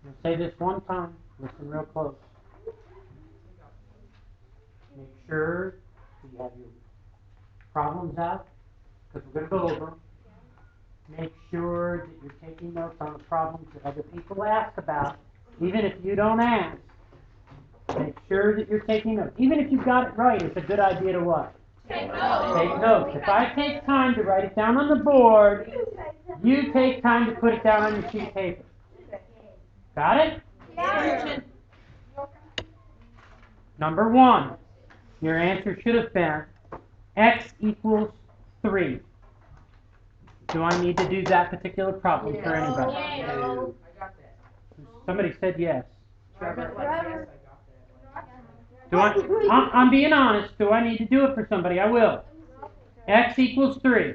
I'll say this one time. Listen real close. Make sure that you have your problems out, because we're going to go over them. Make sure that you're taking notes on the problems that other people ask about, even if you don't ask. Make sure that you're taking notes. Even if you got it right, it's a good idea to what? Take notes. Take notes. If I take time to write it down on the board, you take time to put it down on your sheet of paper. Got it? Yeah. Number 1. Your answer should have been x equals 3. Do I need to do that particular problem for anybody? Yeah. Somebody said yes. Trevor. Do I'm being honest. Do I need to do it for somebody? I will. X equals 3.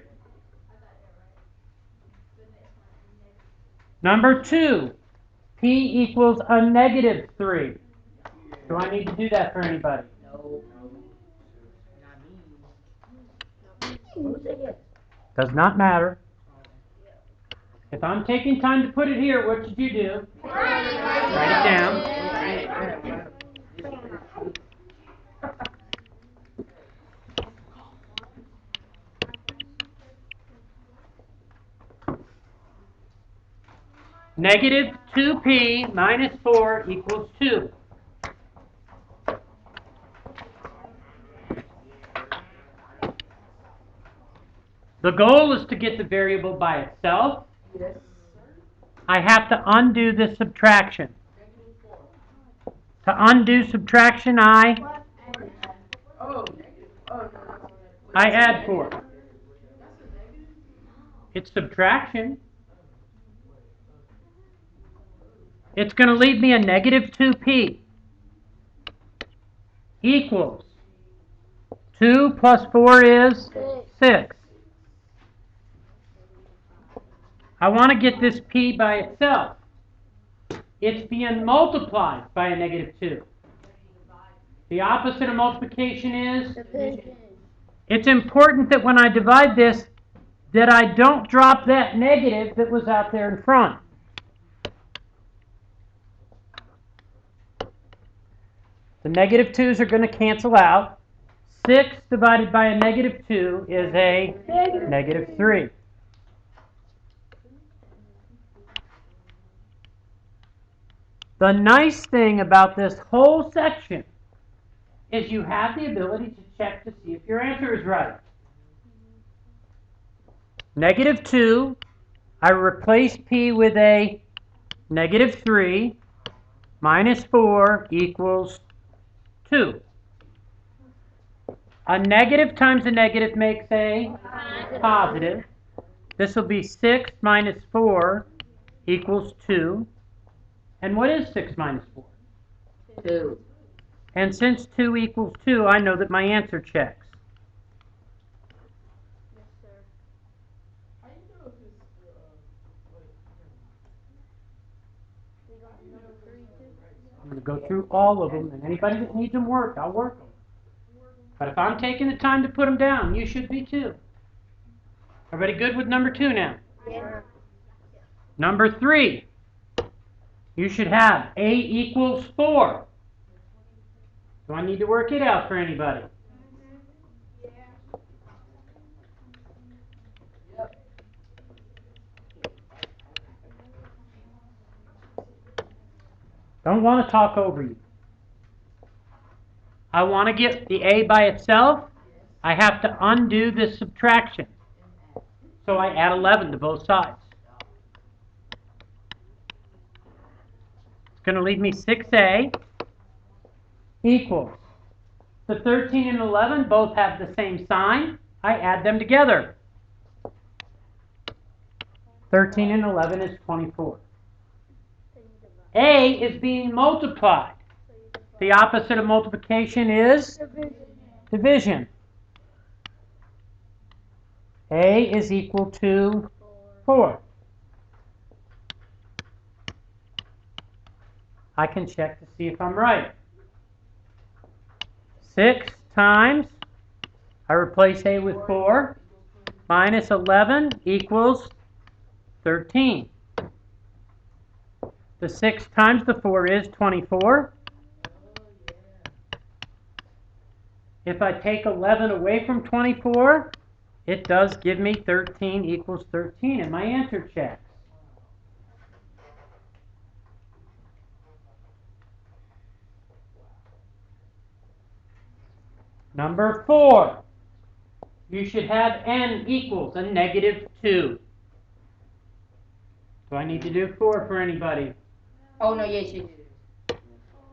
Number 2. P equals a negative 3. Do I need to do that for anybody? No. Not me. Does not matter. If I'm taking time to put it here, what should you do? Write it down. Negative 2p minus 4 equals 2. The goal is to get the variable by itself. Yes. I have to undo this subtraction. To undo subtraction, I add 4. It's subtraction. It's going to leave me a negative 2p equals 2 plus 4 is 6. I want to get this p by itself. It's being multiplied by a negative 2. The opposite of multiplication is? Division. It's important that when I divide this, that I don't drop that negative that was out there in front. The negative 2's are going to cancel out. 6 divided by a negative 2 is a negative 3. The nice thing about this whole section is you have the ability to check to see if your answer is right. Negative 2, I replace p with a negative 3, minus 4 equals 2. A negative times a negative makes a positive. This will be 6 minus 4 equals 2. And what is 6 minus 4? 2. And since 2 equals 2, I know that my answer checks. I'm going to go through all of them, and anybody that needs them worked, I'll work them. But if I'm taking the time to put them down, you should be too. Everybody good with number 2 now? Yeah. Number 3. You should have a equals 4. Do I need to work it out for anybody? Don't want to talk over you. I want to get the a by itself. I have to undo this subtraction. So I add 11 to both sides. It's going to leave me 6a equals. The 13 and 11 both have the same sign. I add them together. 13 and 11 is 24. A is being multiplied. The opposite of multiplication is division. A is equal to 4. I can check to see if I'm right. 6 times, I replace A with 4, minus 11 equals 13. The 6 times the 4 is 24. If I take 11 away from 24, it does give me 13 equals 13, and my answer checks. Number 4, you should have n equals a negative 2. Do I need to do 4 for anybody? Oh, no, yes, you do.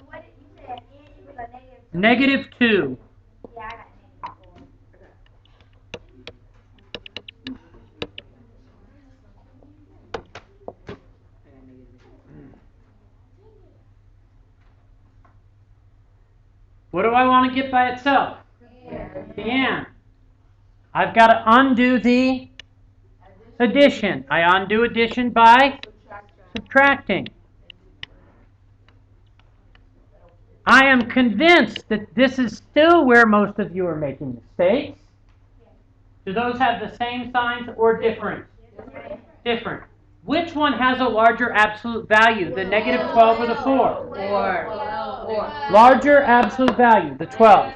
What did you say? N equals a negative 2? Negative 2. Yeah, I got negative 4. What do I want to get by itself? Yeah. The n. I've got to undo the addition. I undo addition by subtracting. I am convinced that this is still where most of you are making mistakes. Do those have the same signs or different? Different. Which one has a larger absolute value, the negative 12 or the 4? 4. Larger absolute value, the 12.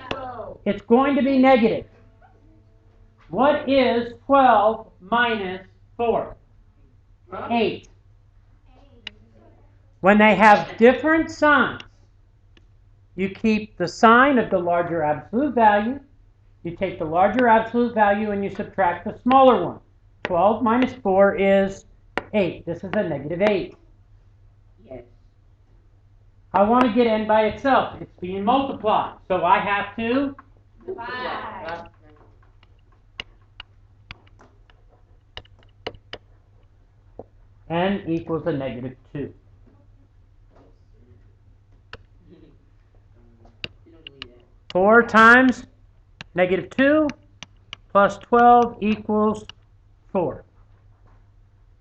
It's going to be negative. What is 12 minus 4? 8. When they have different signs, you keep the sign of the larger absolute value, you take the larger absolute value and you subtract the smaller one. 12 minus 4 is 8. This is a negative 8. Yes. I want to get n by itself. It's being multiplied. So I have to Divide. n equals a negative 2. You don't believe that. 4 times negative 2 plus 12 equals 4.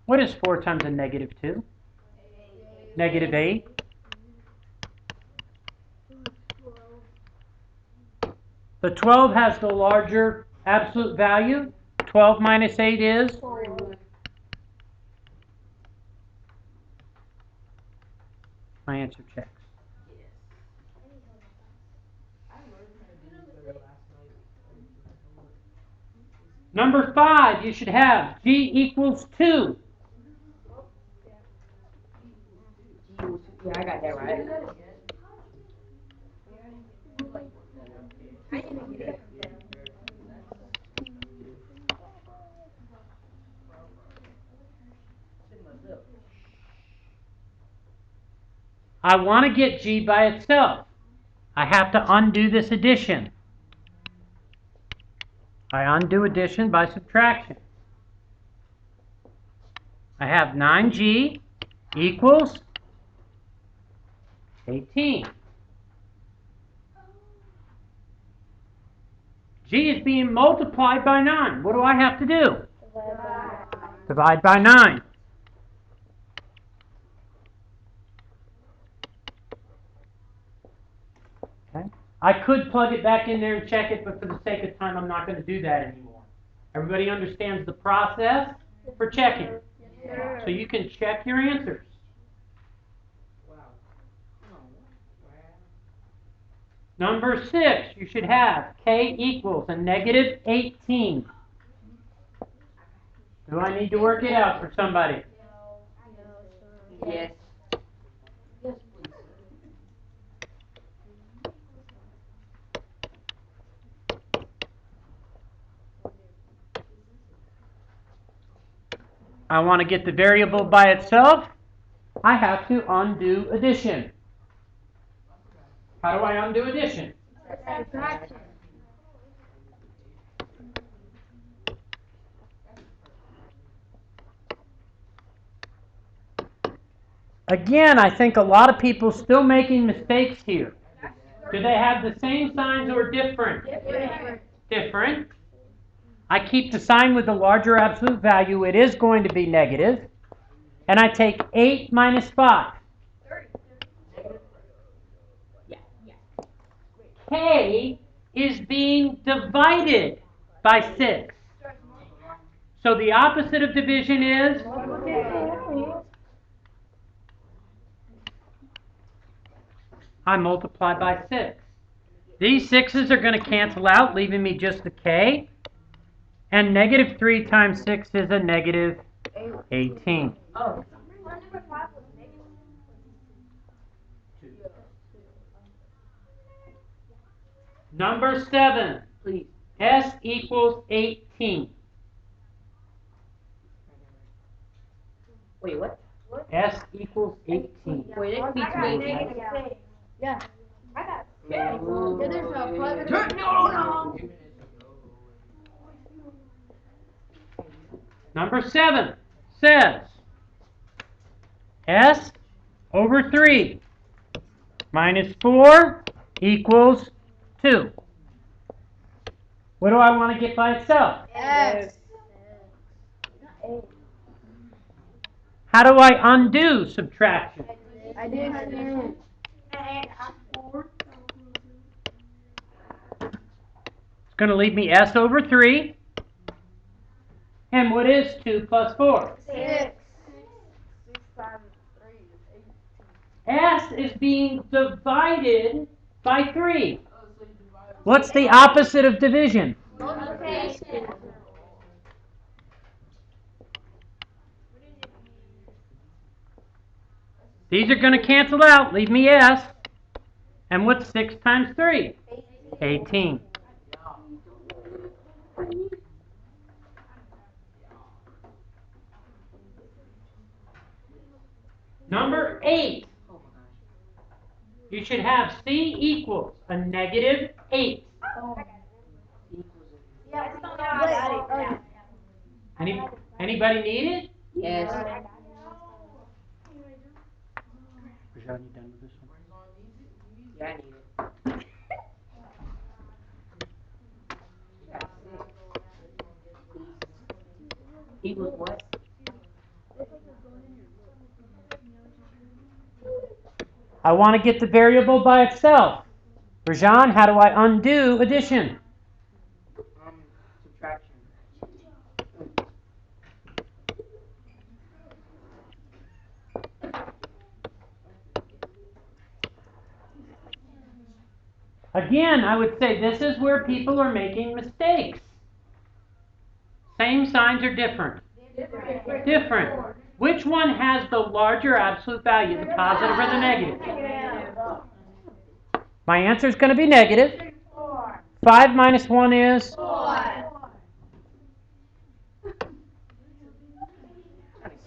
What is 4 times a negative 2? Negative 8. The 12 has the larger absolute value. 12 minus 8 is? My answer checks. Number 5, you should have g equals 2. Yeah, I got that right. I want to get g by itself. I have to undo this addition. I undo addition by subtraction. I have 9g equals 18. G is being multiplied by 9. What do I have to do? Divide by 9. Okay. I could plug it back in there and check it, but for the sake of time, I'm not going to do that anymore. Everybody understands the process for checking. So you can check your answers. Number 6, you should have k equals a negative 18. Do I need to work it out for somebody? Yes. I want to get the variable by itself. I have to undo addition. How do I undo addition? Again, I think a lot of people still making mistakes here. Do they have the same signs or different? Different. I keep the sign with the larger absolute value. It is going to be negative. And I take 8 minus 5. K is being divided by 6. So the opposite of division is? I multiply by 6. These 6's are going to cancel out, leaving me just the k. And negative 3 times 6 is a negative 18. Oh, Well, number 5 was negative. Number 7. please. S equals 18. Wait, what? S equals 18. Wait, it's I got between. negative 6. Yeah. I got Yeah, there's no positive. No. Number 7 says S over 3 minus 4 equals 2. What do I want to get by itself? X. How do I undo subtraction? I did. and It's going to leave me S over 3. And what is 2 plus 4? 6. S is being divided by 3. What's the opposite of division? multiplication. These are going to cancel out, leave me S. And what's 6 times 3? 18. Number 8. You should have C equals a negative 8. Yeah, it's not bad. Anybody need it? Yes. Rajan, you done with this one? Yeah, I need it. Equals what? I want to get the variable by itself. Rajan, how do I undo addition? Subtraction. Again, I would say this is where people are making mistakes. Same signs are different. Different. Which one has the larger absolute value, the positive or the negative? My answer is going to be negative. 5 minus 1 is? 4.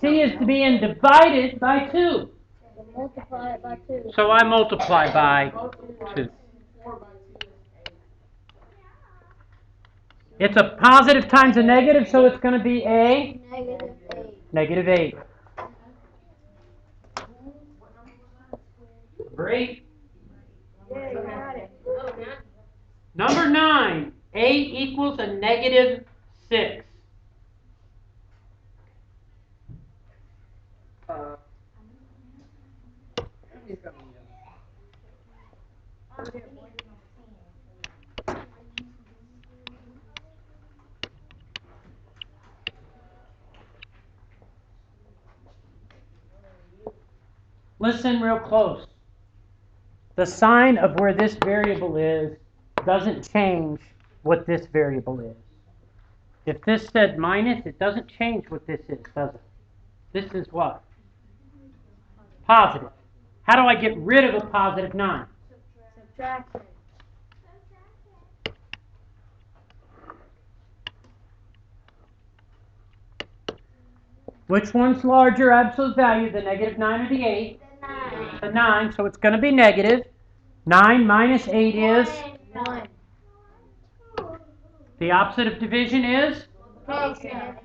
C is being divided by 2. Multiply it by 2. So I multiply by 2. It's a positive times a negative, so it's going to be a Negative 8. negative 8. Great. Yeah, you got it. Number 9. A equals a negative 6. Listen real close. The sign of where this variable is doesn't change what this variable is. If this said minus, it doesn't change what this is, does it? This is what? Positive. How do I get rid of a positive 9? Subtraction. Which one's larger absolute value, the negative 9 or the 8? The 9, so it's going to be negative. 9 minus 8 is? 1. The opposite of division is? Multiplication.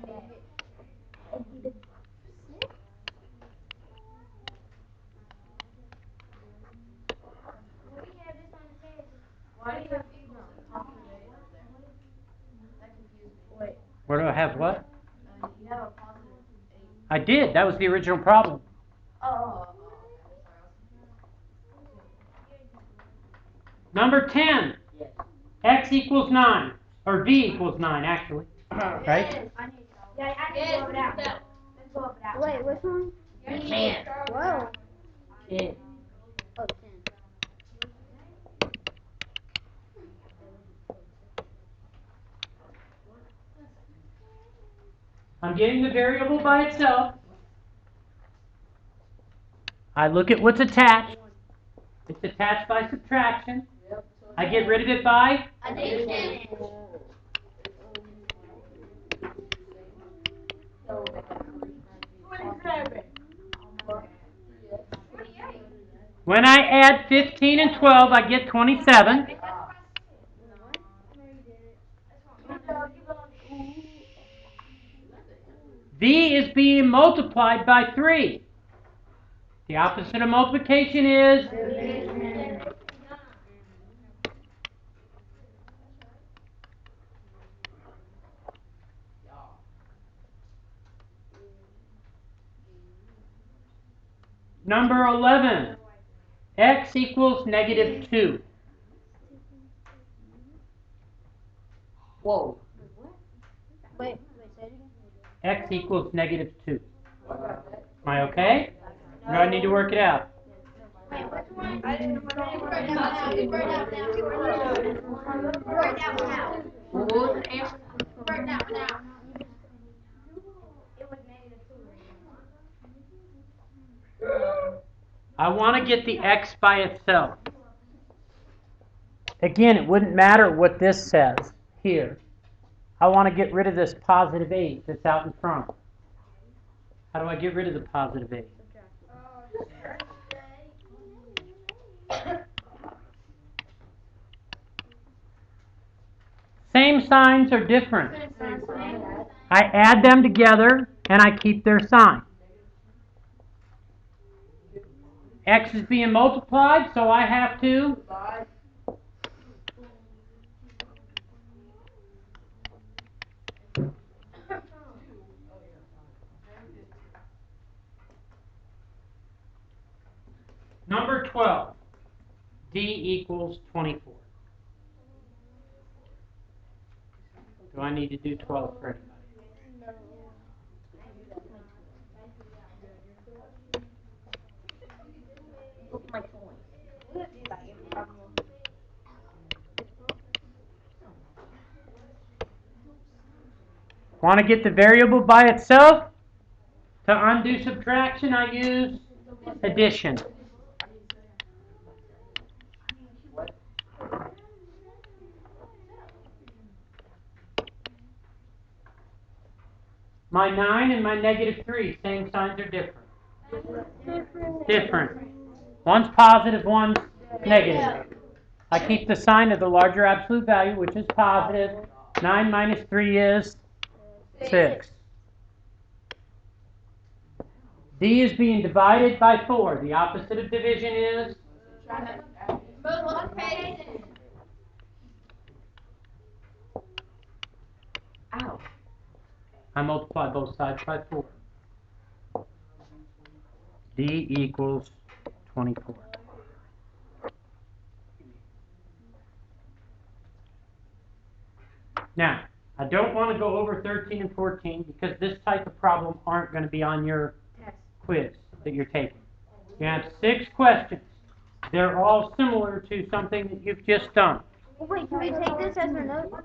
Where do I have what? I did. That was the original problem. Number 10. Yes. X equals 9. Or V equals 9, actually. Right? Yeah, I need to go over that. Let's go over that. Wait, which one? Ten. Whoa. 10. Oh, 10. I'm getting the variable by itself. I look at what's attached. It's attached by subtraction. I get rid of it by Addition. when I add 15 and 12, I get 27. V is being multiplied by 3. The opposite of multiplication is number 11. X equals negative 2. Whoa. Wait, say it again. X equals negative 2. Am I okay? Or do I need to work it out? Wait, which one? I didn't know. Burn out now. Burn out now. Burn out now. What was the answer? Burn out now. It was negative 2. I want to get the X by itself. Again, it wouldn't matter what this says here. I want to get rid of this positive 8 that's out in front. How do I get rid of the positive 8? Same signs are different. I add them together and I keep their sign. X is being multiplied, so I have to number 12. D equals 24. Do I need to do 12 for anybody? Look at my coin. Want to get the variable by itself? To undo subtraction, I use addition. My 9 and my negative 3, same signs are different. Different. One's positive, one's negative. I keep the sign of the larger absolute value, which is positive. 9 minus 3 is 6. D is being divided by 4. The opposite of division is Ow. I multiply both sides by 4. D equals 24. Now, I don't want to go over 13 and 14 because this type of problem aren't going to be on your quiz that you're taking. You have 6 questions. They're all similar to something that you've just done. Wait, can we take this as our note?